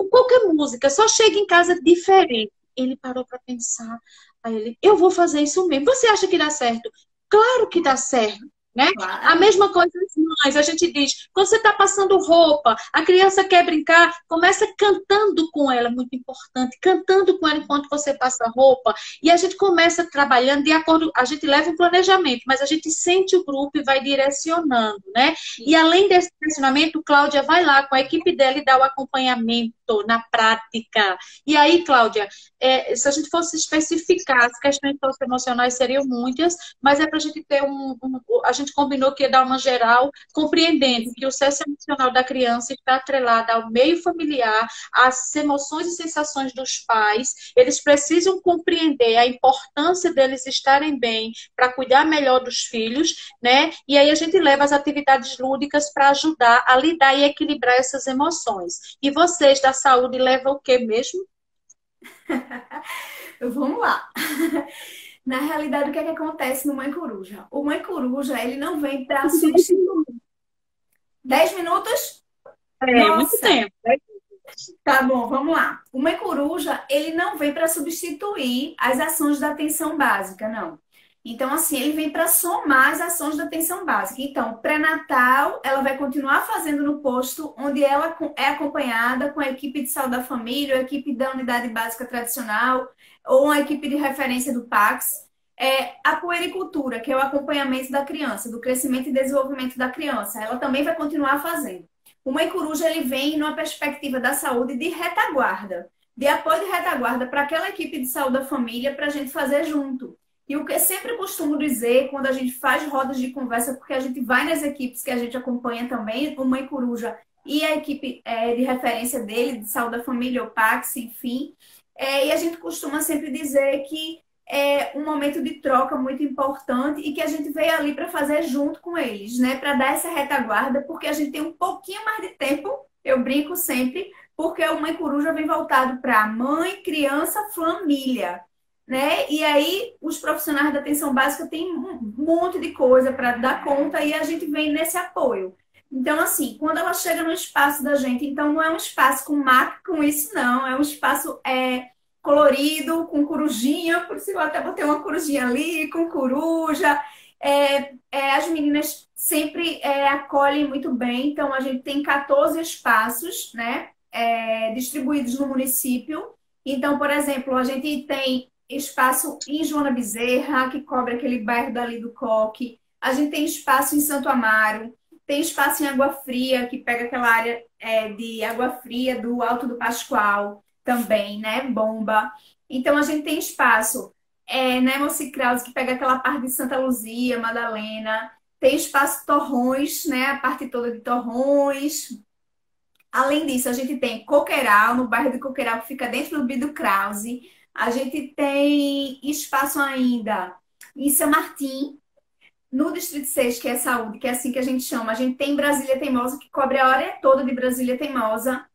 Qualquer música, só chega em casa diferente. Ele parou para pensar. Aí ele, eu vou fazer isso mesmo. Você acha que dá certo? Claro que dá certo, né? Claro. A mesma coisa as mães. A gente diz, quando você está passando roupa, a criança quer brincar, começa cantando com ela, muito importante. Cantando com ela enquanto você passa roupa. E a gente começa trabalhando de acordo, a gente leva um planejamento, mas a gente sente o grupo e vai direcionando, né? E além desse direcionamento, Cláudia vai lá com a equipe dela e dá o acompanhamento na prática. E aí, Cláudia, se a gente fosse especificar, as questões socioemocionais seriam muitas, mas é para a gente ter a gente combinou que ia dar uma geral, compreendendo que o sucesso emocional da criança está atrelado ao meio familiar, às emoções e sensações dos pais. Eles precisam compreender a importância deles estarem bem para cuidar melhor dos filhos, né? E aí a gente leva as atividades lúdicas para ajudar a lidar e equilibrar essas emoções. E vocês da saúde levam o quê mesmo? Vamos lá. Na realidade, o que é que acontece no Mãe Coruja? O Mãe Coruja, ele não vem para substituir. 10 minutos? Muito tempo. Tá bom, vamos lá. O Mãe Coruja, ele não vem para substituir as ações da atenção básica, não. Então, assim, ele vem para somar as ações da atenção básica. Então, pré-natal, ela vai continuar fazendo no posto onde ela é acompanhada com a equipe de saúde da família, a equipe da unidade básica tradicional, ou a equipe de referência do PACS. A puericultura, que é o acompanhamento da criança, do crescimento e desenvolvimento da criança, ela também vai continuar fazendo. O Mãe Coruja, ele vem numa perspectiva da saúde de retaguarda, de apoio de retaguarda para aquela equipe de saúde da família, para a gente fazer junto. E o que eu sempre costumo dizer quando a gente faz rodas de conversa, porque a gente vai nas equipes que a gente acompanha também, o Mãe Coruja e a equipe de referência dele, de saúde da família, o PACS, enfim. E a gente costuma sempre dizer que é um momento de troca muito importante e que a gente veio ali para fazer junto com eles, né? Para dar essa retaguarda, porque a gente tem um pouquinho mais de tempo, eu brinco sempre, porque o Mãe Coruja vem voltado para mãe, criança, família. Né? E aí os profissionais da atenção básica têm um monte de coisa para dar conta e a gente vem nesse apoio. Então, assim, quando ela chega no espaço da gente, então não é um espaço com marca, com isso não, é um espaço colorido, com corujinha, por isso eu até botei uma corujinha ali, com coruja. As meninas sempre acolhem muito bem, então a gente tem 14 espaços, né, distribuídos no município. Então, por exemplo, a gente tem espaço em Joana Bezerra, que cobre aquele bairro dali do Coque. A gente tem espaço em Santo Amaro. Tem espaço em Água Fria, que pega aquela área de Água Fria do Alto do Pascoal também, né? Bomba. Então, a gente tem espaço na Moci Krause, que pega aquela parte de Santa Luzia, Madalena. Tem espaço Torrões, né? A parte toda de Torrões. Além disso, a gente tem Coqueiral, no bairro de Coqueiral, que fica dentro do Bido Krause. A gente tem espaço ainda em São Martim, no Distrito 6, que é saúde, que é assim que a gente chama. A gente tem Brasília Teimosa, que cobre a área toda de Brasília Teimosa.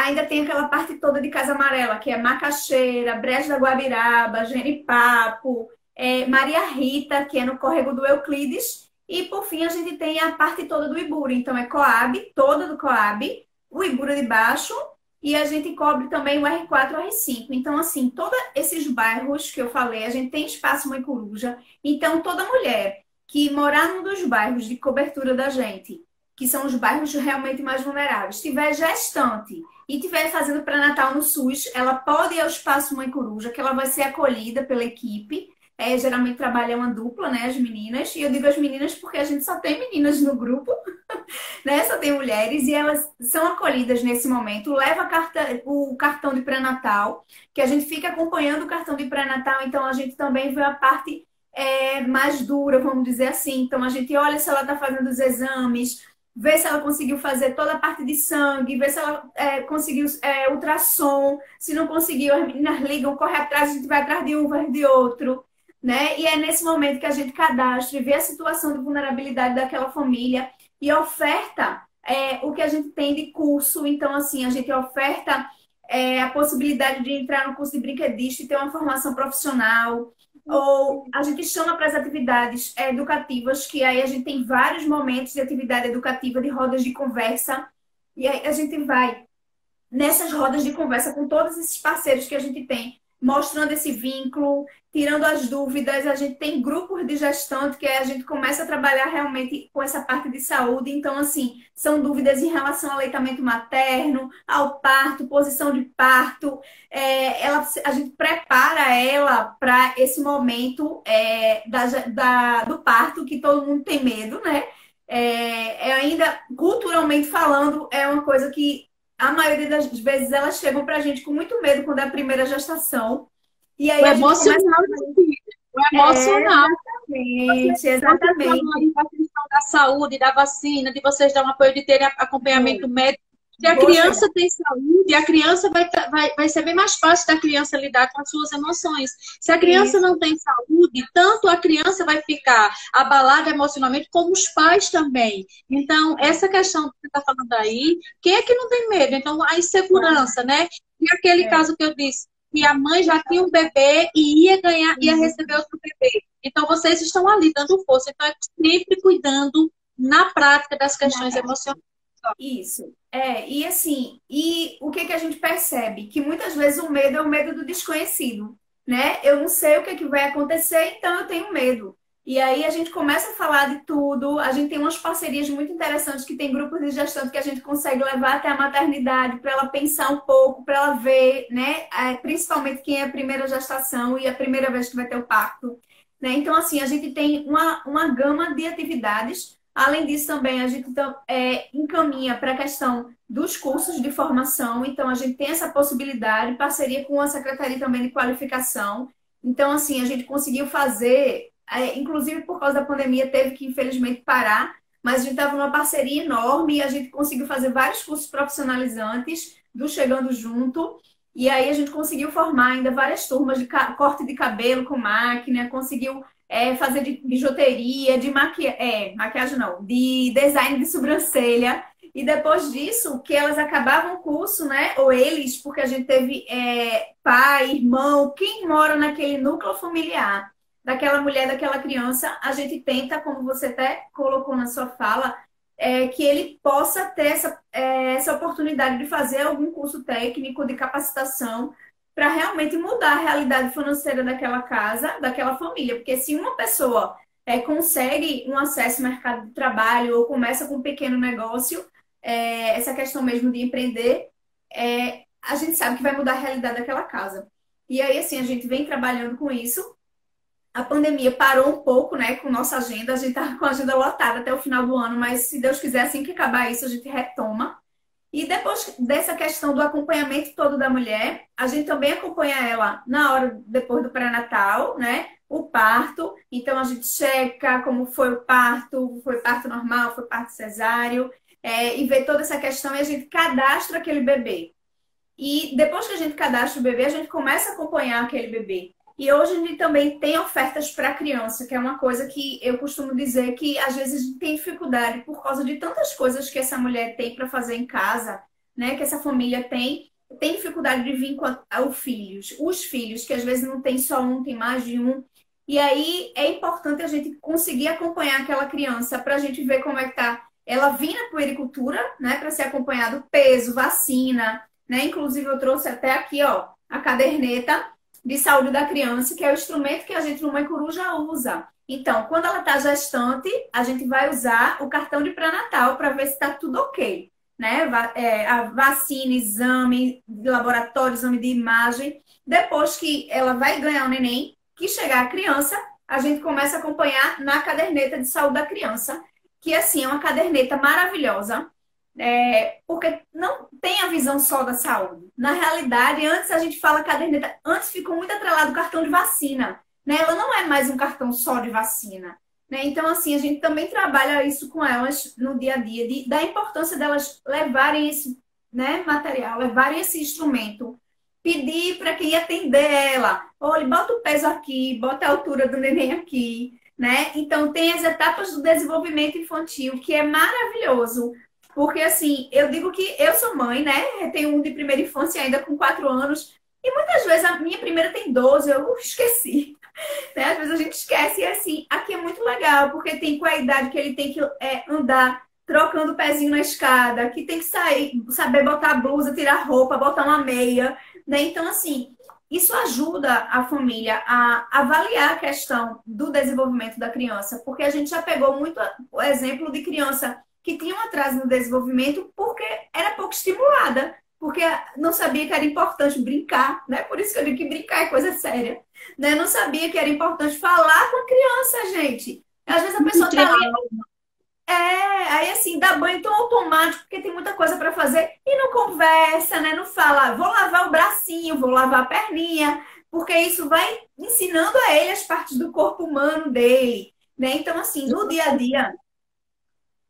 Ainda tem aquela parte toda de Casa Amarela, que é Macaxeira, Brejo da Guabiraba, Genipapo, Maria Rita, que é no Córrego do Euclides. E, por fim, a gente tem a parte toda do Ibura. Então, é Coab, toda do Coab, o Ibura de baixo. E a gente cobre também o R4 e o R5. Então, assim, todos esses bairros que eu falei, a gente tem espaço Mãe Coruja. Então, toda mulher que morar num dos bairros de cobertura da gente que são os bairros realmente mais vulneráveis, tiver gestante e tiver fazendo pré-natal no SUS, ela pode ir ao Espaço Mãe Coruja, que ela vai ser acolhida pela equipe. Geralmente trabalha uma dupla, né, as meninas. E eu digo as meninas porque a gente só tem meninas no grupo, né? Só tem mulheres e elas são acolhidas nesse momento. Leva o cartão de pré-natal, que a gente fica acompanhando o cartão de pré-natal, então a gente também vê a parte mais dura, vamos dizer assim. Então a gente olha se ela está fazendo os exames, vê se ela conseguiu fazer toda a parte de sangue, vê se ela conseguiu ultrassom. Se não conseguiu, as meninas ligam, corre atrás, a gente vai atrás de um, vai de outro. Né? E é nesse momento que a gente cadastra e vê a situação de vulnerabilidade daquela família e oferta o que a gente tem de curso. Então, assim, a gente oferta a possibilidade de entrar no curso de brinquedista e ter uma formação profissional. Ou a gente chama para as atividades educativas, que aí a gente tem vários momentos de atividade educativa, de rodas de conversa. E aí a gente vai nessas rodas de conversa com todos esses parceiros que a gente tem, mostrando esse vínculo, tirando as dúvidas. A gente tem grupos de gestante que a gente começa a trabalhar realmente com essa parte de saúde. Então, assim, são dúvidas em relação ao aleitamento materno, ao parto, posição de parto. A gente prepara ela para esse momento do parto, que todo mundo tem medo, né? Ainda, culturalmente falando, é uma coisa que a maioria das vezes elas chegam pra gente com muito medo quando é a primeira gestação. E aí O a gente emocional, o emocional. Exatamente. Da questão da saúde, da vacina, de vocês dar um apoio, de terem acompanhamento médico. Se a criança tem saúde, a criança vai ser bem mais fácil da criança lidar com as suas emoções. Se a criança não tem saúde, tanto a criança vai ficar abalada emocionalmente, como os pais também. Então, essa questão que você está falando aí, quem é que não tem medo? Então, a insegurança, né? E aquele caso que eu disse, que a mãe já tinha um bebê e ia receber outro bebê. Então, vocês estão ali dando força. Então, é sempre cuidando na prática das questões emocionais. Isso. E assim, o que a gente percebe? Que muitas vezes o medo é o medo do desconhecido, né? Eu não sei o que vai acontecer, então eu tenho medo. E aí a gente começa a falar de tudo, a gente tem umas parcerias muito interessantes que tem grupos de gestante que a gente consegue levar até a maternidade para ela pensar um pouco, para ela ver, né? Principalmente quem é a primeira gestação e a primeira vez que vai ter o parto, né? Então, assim, a gente tem uma gama de atividades. Além disso, também a gente encaminha para a questão dos cursos de formação. Então, a gente tem essa possibilidade, parceria com a Secretaria também de Qualificação. Então, assim, a gente conseguiu fazer, inclusive por causa da pandemia, teve que, infelizmente, parar, mas a gente estava numa parceria enorme e a gente conseguiu fazer vários cursos profissionalizantes do Chegando Junto. E aí a gente conseguiu formar ainda várias turmas de corte de cabelo com máquina, conseguiu fazer de bijuteria, de maquiagem não, de design de sobrancelha. E depois disso, que elas acabavam o curso, né? Ou eles, porque a gente teve pai, irmão, quem mora naquele núcleo familiar daquela mulher, daquela criança, a gente tenta, como você até colocou na sua fala, que ele possa ter essa oportunidade de fazer algum curso técnico de capacitação para realmente mudar a realidade financeira daquela casa, daquela família. Porque se uma pessoa consegue um acesso ao mercado de trabalho ou começa com um pequeno negócio, essa questão mesmo de empreender, a gente sabe que vai mudar a realidade daquela casa. E aí, assim, a gente vem trabalhando com isso. A pandemia parou um pouco, né, com nossa agenda. A gente está com a agenda lotada até o final do ano, mas se Deus quiser, assim que acabar isso, a gente retoma. E depois dessa questão do acompanhamento todo da mulher, a gente também acompanha ela na hora depois do pré-natal, né? O parto. Então a gente checa como foi o parto normal, foi parto cesáreo, e vê toda essa questão e a gente cadastra aquele bebê. E depois que a gente cadastra o bebê, a gente começa a acompanhar aquele bebê. E hoje a gente também tem ofertas para criança, que é uma coisa que eu costumo dizer que às vezes a gente tem dificuldade por causa de tantas coisas que essa mulher tem para fazer em casa, né? Que essa família tem dificuldade de vir com os filhos, que às vezes não tem só um, tem mais de um. E aí é importante a gente conseguir acompanhar aquela criança para a gente ver como é que tá. Ela vir na puericultura, né? Para ser acompanhado peso, vacina, né? Inclusive eu trouxe até aqui, ó, a caderneta de saúde da criança, que é o instrumento que a gente no Mãe Coruja usa. Então, quando ela está gestante, a gente vai usar o cartão de pré-natal para ver se está tudo ok, né? A vacina, exame de laboratório, exame de imagem. Depois que ela vai ganhar o neném, que chegar a criança, a gente começa a acompanhar na caderneta de saúde da criança, que assim é uma caderneta maravilhosa, porque não tem a visão só da saúde. Na realidade, antes a gente fala caderneta, antes ficou muito atrelado o cartão de vacina, né? Ela não é mais um cartão só de vacina, né? Então, assim, a gente também trabalha isso com elas no dia a dia, da importância delas levarem esse, né, material, levarem esse instrumento, pedir para quem atender ela, olha, bota o peso aqui, bota a altura do neném aqui, né? Então, tem as etapas do desenvolvimento infantil, que é maravilhoso. Porque, assim, eu digo que eu sou mãe, né? Eu tenho um de primeira infância ainda com 4 anos. E muitas vezes a minha primeira tem 12, eu esqueci. Né? Às vezes a gente esquece. E, assim, aqui é muito legal, porque tem com a idade que ele tem que andar trocando o pezinho na escada, que tem que sair, saber botar a blusa, tirar a roupa, botar uma meia, né? Então, assim, isso ajuda a família a avaliar a questão do desenvolvimento da criança, porque a gente já pegou muito o exemplo de criança que tinha um atraso no desenvolvimento porque era pouco estimulada, porque não sabia que era importante brincar, né? Por isso que eu digo que brincar é coisa séria, né? Não sabia que era importante falar com a criança, gente. Às vezes a pessoa tá ali, aí assim, dá banho tão automático, porque tem muita coisa para fazer, e não conversa, né? Não fala, vou lavar o bracinho, vou lavar a perninha, porque isso vai ensinando a ele as partes do corpo humano dele, né? Então, assim, no dia a dia,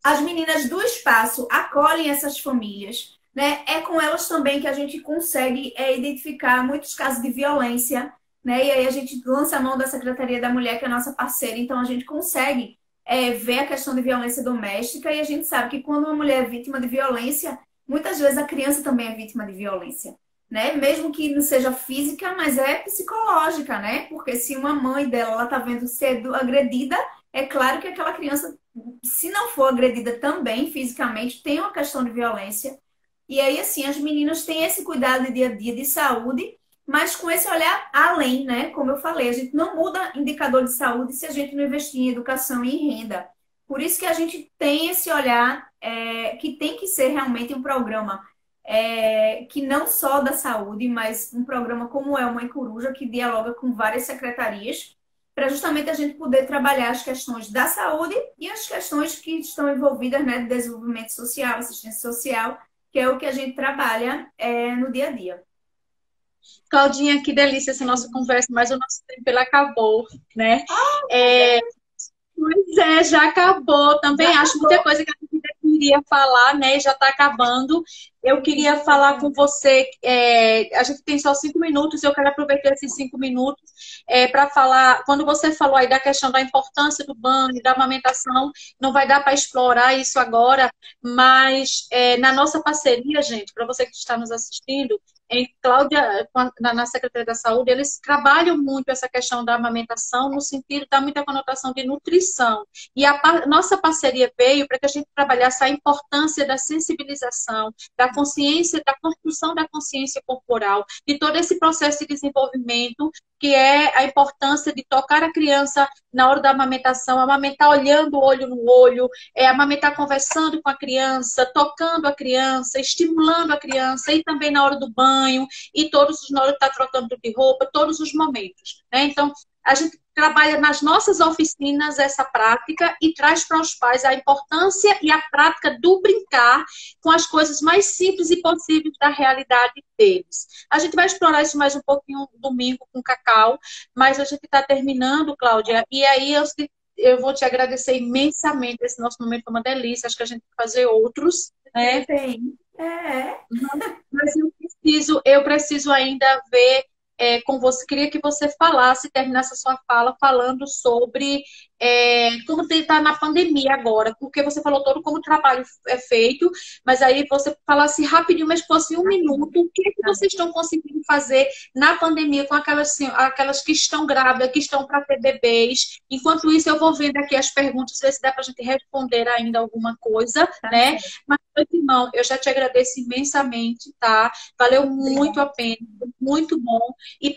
as meninas do espaço acolhem essas famílias, né? É com elas também que a gente consegue identificar muitos casos de violência, né? E aí a gente lança a mão da Secretaria da Mulher, que é a nossa parceira, então a gente consegue ver a questão de violência doméstica, e a gente sabe que quando uma mulher é vítima de violência, muitas vezes a criança também é vítima de violência, né? Mesmo que não seja física, mas é psicológica, né? Porque se uma mãe dela ela tá vendo ser agredida, é claro que aquela criança, se não for agredida também fisicamente, tem uma questão de violência. E aí, assim, as meninas têm esse cuidado de dia a dia de saúde, mas com esse olhar além, né? Como eu falei, a gente não muda indicador de saúde se a gente não investir em educação e em renda. Por isso que a gente tem esse olhar que tem que ser realmente um programa que não só da saúde, mas um programa como é o Mãe Coruja, que dialoga com várias secretarias, para justamente a gente poder trabalhar as questões da saúde e as questões que estão envolvidas, né, de desenvolvimento social, assistência social, que é o que a gente trabalha no dia a dia. Claudinha, que delícia essa nossa conversa, mas o nosso tempo ele acabou, né? Pois é, já acabou. Também acho muita coisa que a gente queria falar, né? Já está acabando. Eu queria falar com você. A gente tem só 5 minutos, eu quero aproveitar esses 5 minutos para falar. Quando você falou aí da questão da importância do banho, da amamentação, não vai dar para explorar isso agora, mas na nossa parceria, gente, para você que está nos assistindo, em Cláudia, na Secretaria da Saúde, eles trabalham muito essa questão da amamentação, no sentido, dá muita conotação de nutrição. E a nossa parceria veio para que a gente trabalhasse a importância da sensibilização, da consciência, da construção da consciência corporal, de todo esse processo de desenvolvimento, que é a importância de tocar a criança na hora da amamentação, amamentar olhando o olho no olho, amamentar conversando com a criança, tocando a criança, estimulando a criança, e também na hora do banho, e na hora de estar trocando de roupa, todos os momentos, né? Então, a gente trabalha nas nossas oficinas essa prática e traz para os pais a importância e a prática do brincar com as coisas mais simples e possíveis da realidade deles. A gente vai explorar isso mais um pouquinho domingo com o Cacau, mas a gente está terminando, Cláudia, e aí eu vou te agradecer imensamente. Esse nosso momento foi uma delícia, acho que a gente vai fazer outros, né? Sim. Mas eu preciso ainda ver com você. Queria que você terminasse a sua fala falando sobre como está na pandemia agora, porque você falou todo como o trabalho é feito, mas aí você falasse rapidinho, mas fosse 1 minuto, o que vocês estão conseguindo fazer na pandemia com aquelas que estão grávidas, que estão para ter bebês. Enquanto isso, eu vou vendo aqui as perguntas, ver se dá para a gente responder ainda alguma coisa, né? Mas, irmão, eu já te agradeço imensamente, tá? Valeu muito a pena, muito bom. E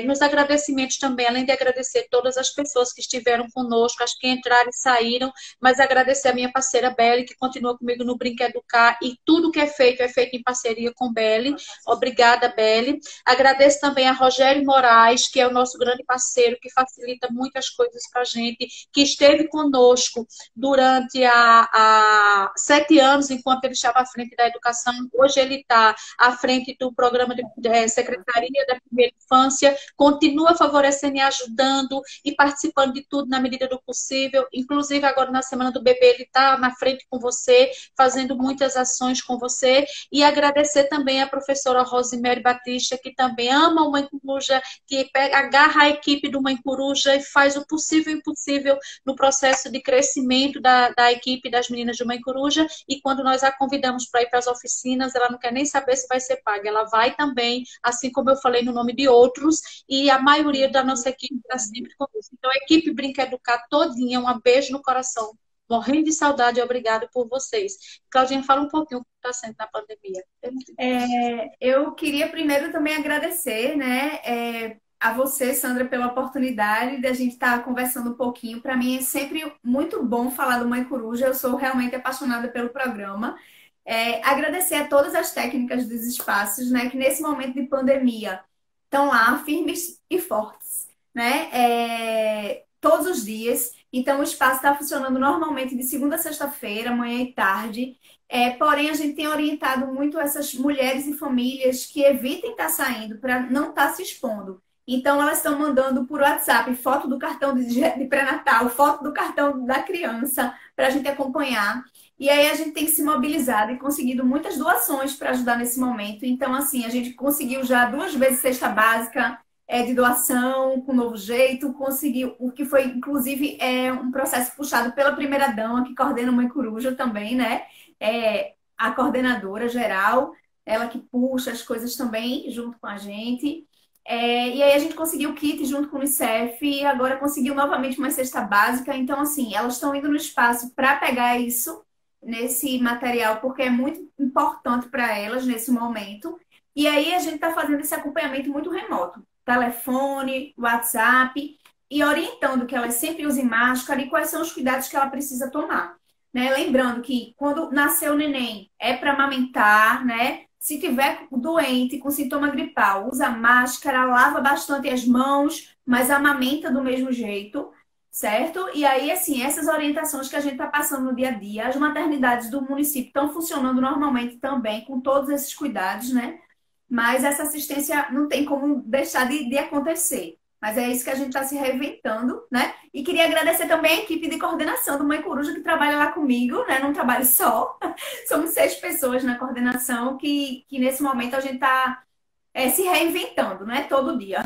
nos agradecimentos também, além de agradecer todas as pessoas que estiveram conosco, as que entraram e saíram, mas agradecer a minha parceira Belle, que continua comigo no Brinca Educar, e tudo que é feito em parceria com Belle. Obrigada, Belle. Agradeço também a Rogério Moraes, que é o nosso grande parceiro, que facilita muitas coisas para a gente, que esteve conosco durante há 7 anos, enquanto ele estava à frente da educação. Hoje ele está à frente do programa de Secretaria da Primeira Infância, continua favorecendo e ajudando e participando de tudo na medida do possível. Inclusive, agora na Semana do Bebê, ele está na frente com você, fazendo muitas ações com você. E agradecer também a professora Rosemary Batista, que também ama o Mãe Coruja, que agarra a equipe do Mãe Coruja e faz o possível e impossível no processo de crescimento da equipe das meninas do Mãe Coruja. E quando nós a convidamos para ir para as oficinas, ela não quer nem saber se vai ser paga. Ela vai também, assim como eu falei no nome de outros, e a maioria da nossa equipe está sempre conosco. Então, a equipe Brinca Educar todinha, um beijo no coração. Morrendo de saudade e obrigado por vocês. Claudinha, fala um pouquinho o que está sendo na pandemia. Eu queria primeiro também agradecer, né, a você, Sandra, pela oportunidade de a gente estar conversando um pouquinho. Para mim é sempre muito bom falar do Mãe Coruja, eu sou realmente apaixonada pelo programa. Agradecer a todas as técnicas dos espaços, né, que nesse momento de pandemia estão lá firmes e fortes, né, todos os dias. Então, o espaço está funcionando normalmente de segunda a sexta-feira, manhã e tarde. Porém, a gente tem orientado muito essas mulheres e famílias que evitem estar saindo para não estar se expondo. Então, elas estão mandando por WhatsApp foto do cartão de pré-natal, foto do cartão da criança, para a gente acompanhar. E aí, a gente tem se mobilizado e conseguido muitas doações para ajudar nesse momento. Então, assim, a gente conseguiu já 2 vezes cesta básica, de doação, com Novo Jeito, conseguiu, o que foi, inclusive, um processo puxado pela primeira-dama, que coordena o Mãe Coruja também, né? A coordenadora geral, ela que puxa as coisas também, junto com a gente. E aí a gente conseguiu o kit junto com o Unicef, e agora conseguiu novamente uma cesta básica. Então, assim, elas estão indo no espaço para pegar isso, nesse material, porque é muito importante para elas nesse momento. E aí a gente está fazendo esse acompanhamento muito remoto. Telefone, WhatsApp, e orientando que elas sempre usem máscara e quais são os cuidados que ela precisa tomar, né? Lembrando que quando nasceu o neném é para amamentar, né? Se tiver doente com sintoma gripal, usa máscara, lava bastante as mãos, mas amamenta do mesmo jeito, certo? E aí, assim, essas orientações que a gente está passando no dia a dia, as maternidades do município estão funcionando normalmente também, com todos esses cuidados, né? Mas essa assistência não tem como deixar de acontecer. Mas é isso que a gente está se reinventando, né? E queria agradecer também a equipe de coordenação do Mãe Coruja, que trabalha lá comigo, né? Não trabalho só. Somos 6 pessoas na coordenação que nesse momento a gente está se reinventando, né? Todo dia.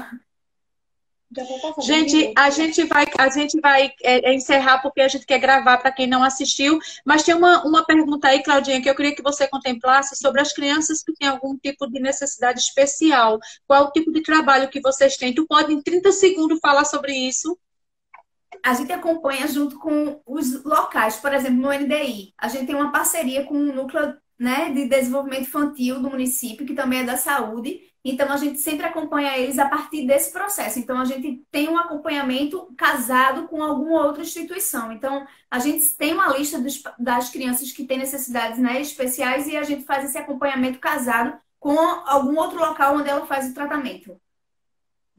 Gente, a gente vai encerrar porque a gente quer gravar para quem não assistiu, mas tem uma pergunta aí, Claudinha, que eu queria que você contemplasse sobre as crianças que têm algum tipo de necessidade especial. Qual é o tipo de trabalho que vocês têm? Tu pode, em 30 segundos, falar sobre isso? A gente acompanha junto com os locais, por exemplo, no NDI. A gente tem uma parceria com o Núcleo, né, de Desenvolvimento Infantil do município, que também é da saúde. Então, a gente sempre acompanha eles a partir desse processo. Então, a gente tem um acompanhamento casado com alguma outra instituição. Então, a gente tem uma lista das crianças que têm necessidades, né, especiais, e a gente faz esse acompanhamento casado com algum outro local onde ela faz o tratamento.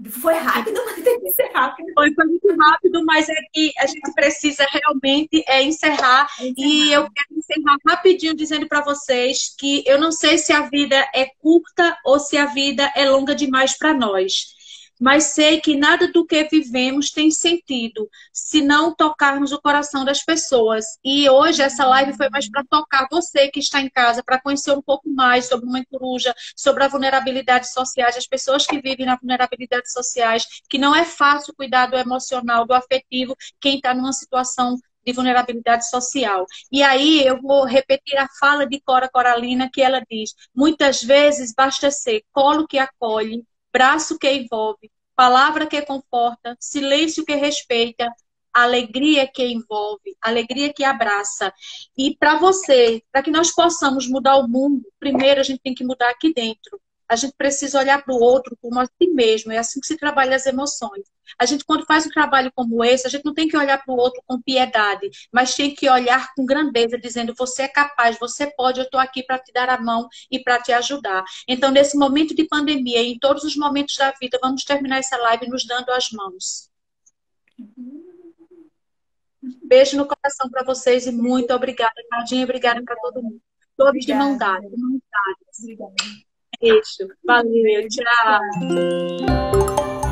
Foi rápido, mas tem que ser rápido. Foi muito rápido, mas é que a gente precisa realmente encerrar. E eu quero encerrar rapidinho dizendo para vocês que eu não sei se a vida é curta ou se a vida é longa demais para nós. Mas sei que nada do que vivemos tem sentido se não tocarmos o coração das pessoas. E hoje essa live foi mais para tocar você que está em casa, para conhecer um pouco mais sobre Mãe Coruja, sobre a vulnerabilidade social, as pessoas que vivem na vulnerabilidade sociais, que não é fácil cuidar do emocional, do afetivo, quem está numa situação de vulnerabilidade social. E aí eu vou repetir a fala de Cora Coralina, que ela diz: muitas vezes basta ser colo que acolhe, braço que envolve, palavra que conforta, silêncio que respeita, alegria que envolve, alegria que abraça. E para você, para que nós possamos mudar o mundo, primeiro a gente tem que mudar aqui dentro. A gente precisa olhar para o outro como a si mesmo. É assim que se trabalha as emoções. A gente, quando faz um trabalho como esse, a gente não tem que olhar para o outro com piedade, mas tem que olhar com grandeza, dizendo: você é capaz, você pode, eu estou aqui para te dar a mão e para te ajudar. Então, nesse momento de pandemia e em todos os momentos da vida, vamos terminar essa live nos dando as mãos. Beijo no coração para vocês e muito obrigada, Claudinha, obrigada para todo mundo. Todos de mão Obrigada. dada. De mão dada. Obrigada. Beijo. Valeu, Beijo. tchau. Tchau.